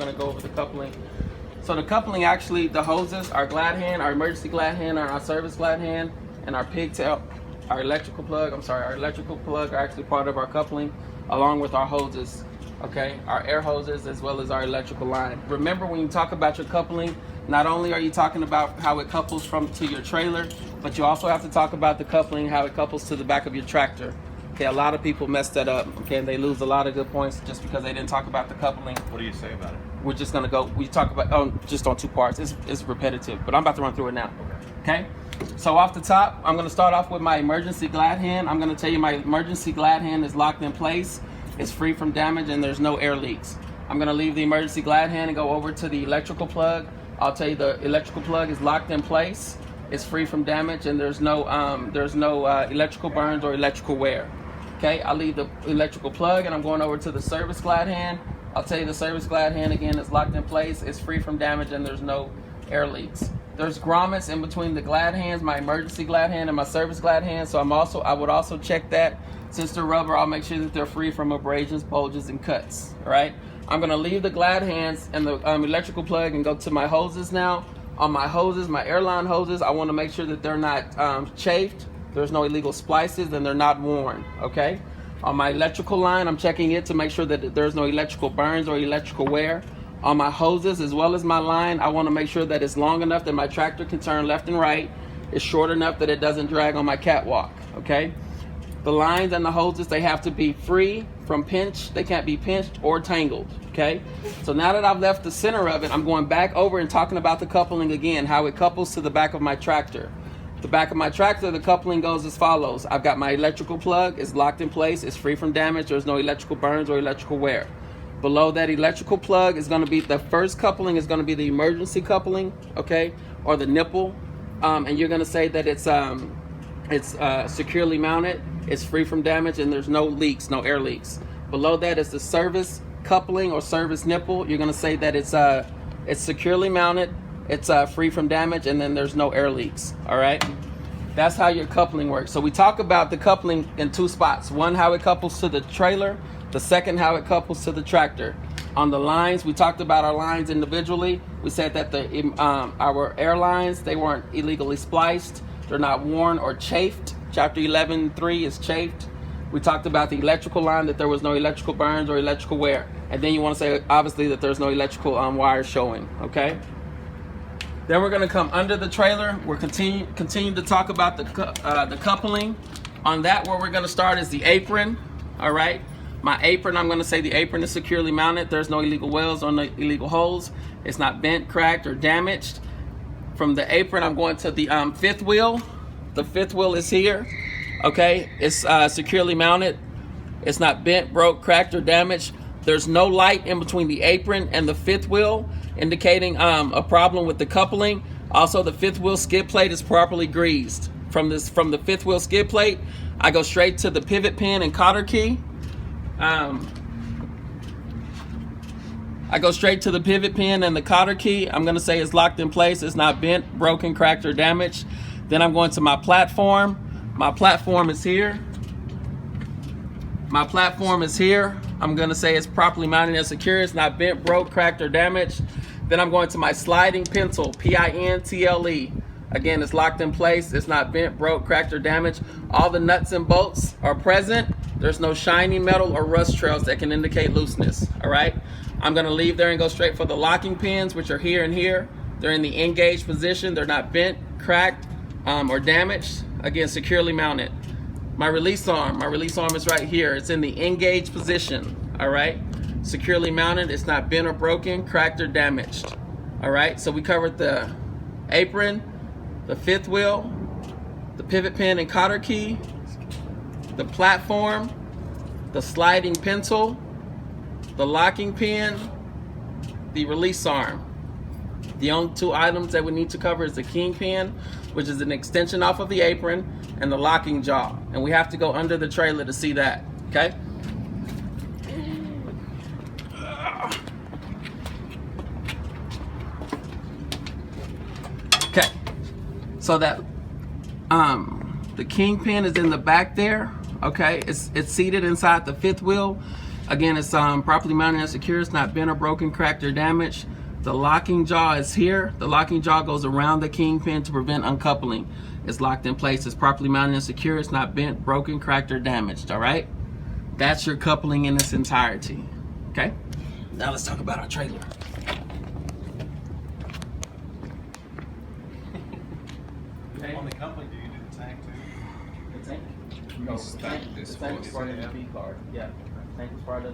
gonna go over the coupling. So the coupling, actually, the hoses, our glad hand, our emergency glad hand, and our service glad hand, and our pigtail, our electrical plug are actually part of our coupling, along with our hoses, okay? Our air hoses as well as our electrical line. Remember, when you talk about your coupling, not only are you talking about how it couples to your trailer, but you also have to talk about the coupling, how it couples to the back of your tractor. Okay, a lot of people mess that up, okay, and they lose a lot of good points just because they didn't talk about the coupling. What do you say about it? We're just gonna go, we talk about, just on two parts. It's repetitive, but I'm about to run through it now, okay? So off the top, I'm gonna start off with my emergency glad hand. I'm gonna tell you my emergency glad hand is locked in place, it's free from damage, and there's no air leaks. I'm gonna leave the emergency glad hand and go over to the electrical plug. I'll tell you the electrical plug is locked in place, it's free from damage, and there's no electrical burns or electrical wear. Okay, I'll leave the electrical plug and I'm going over to the service glad hand. I'll tell you the service glad hand again is locked in place, it's free from damage, and there's no air leaks. There's grommets in between the glad hands, my emergency glad hand and my service glad hand, so I would also check that. Since they're rubber, I'll make sure that they're free from abrasions, bulges, and cuts. All right, I'm gonna leave the glad hands and the electrical plug and go to my hoses now. On my hoses, my airline hoses, I want to make sure that they're not chafed, there's no illegal splices, and they're not worn, okay? On my electrical line, I'm checking it to make sure that there's no electrical burns or electrical wear. On my hoses, as well as my line, I want to make sure that it's long enough that my tractor can turn left and right. It's short enough that it doesn't drag on my catwalk, okay? The lines and the hoses, they have to be free from pinch. They can't be pinched or tangled, okay? So now that I've left the center of it, I'm going back over and talking about the coupling again, how it couples to the back of my tractor. The back of my tractor, the coupling goes as follows. I've got my electrical plug, it's locked in place, it's free from damage, there's no electrical burns or electrical wear. Below that electrical plug is gonna be, the first coupling is gonna be the emergency coupling, okay, or the nipple, and you're gonna say that it's securely mounted, it's free from damage, and there's no leaks, no air leaks. Below that is the service coupling or service nipple. You're gonna say that it's securely mounted, it's free from damage, and then there's no air leaks. All right, that's how your coupling works. So we talk about the coupling in two spots. One, how it couples to the trailer. The second, how it couples to the tractor. On the lines, we talked about our lines individually. We said that our airlines, they weren't illegally spliced, they're not worn or chafed. Chapter 11.3 is chafed. We talked about the electrical line, that there was no electrical burns or electrical wear. And then you want to say, obviously, that there's no electrical wires showing, okay? Then we're gonna come under the trailer. We're continue to talk about the coupling. On that, where we're gonna start is the apron, all right? My apron, I'm gonna say the apron is securely mounted. There's no illegal welds or no illegal holes. It's not bent, cracked, or damaged. From the apron, I'm going to the fifth wheel. The fifth wheel is here, okay? It's securely mounted. It's not bent, broke, cracked, or damaged. There's no light in between the apron and the fifth wheel, indicating a problem with the coupling. Also, the fifth wheel skid plate is properly greased. From the fifth wheel skid plate, I go straight to the pivot pin and cotter key. I go straight to the pivot pin and the cotter key. I'm gonna say it's locked in place. It's not bent, broken, cracked, or damaged. Then I'm going to my platform. My platform is here. My platform is here. I'm gonna say it's properly mounted and secure. It's not bent, broke, cracked, or damaged. Then I'm going to my sliding pintle, P-I-N-T-L-E. Again, it's locked in place. It's not bent, broke, cracked, or damaged. All the nuts and bolts are present. There's no shiny metal or rust trails that can indicate looseness, all right? I'm gonna leave there and go straight for the locking pins, which are here and here. They're in the engaged position. They're not bent, cracked, or damaged. Again, securely mounted. My release arm is right here. It's in the engaged position, all right? Securely mounted, it's not bent or broken, cracked, or damaged, all right? So we covered the apron, the fifth wheel, the pivot pin and cotter key, the platform, the sliding pintle, the locking pin, the release arm. The only two items that we need to cover is the kingpin, which is an extension off of the apron, and the locking jaw. And we have to go under the trailer to see that, okay? Okay, so that the kingpin is in the back there, okay? It's seated inside the fifth wheel. Again, it's properly mounted and secure. It's not bent or broken, cracked, or damaged. The locking jaw is here. The locking jaw goes around the kingpin to prevent uncoupling. It's locked in place. It's properly mounted and secure. It's not bent, broken, cracked, or damaged. All right? That's your coupling in its entirety. Okay? Now let's talk about our trailer. Okay. On the coupling, do you do the tank too? The tank? You stack this The tank is part of the B card. Yeah. Tank is part of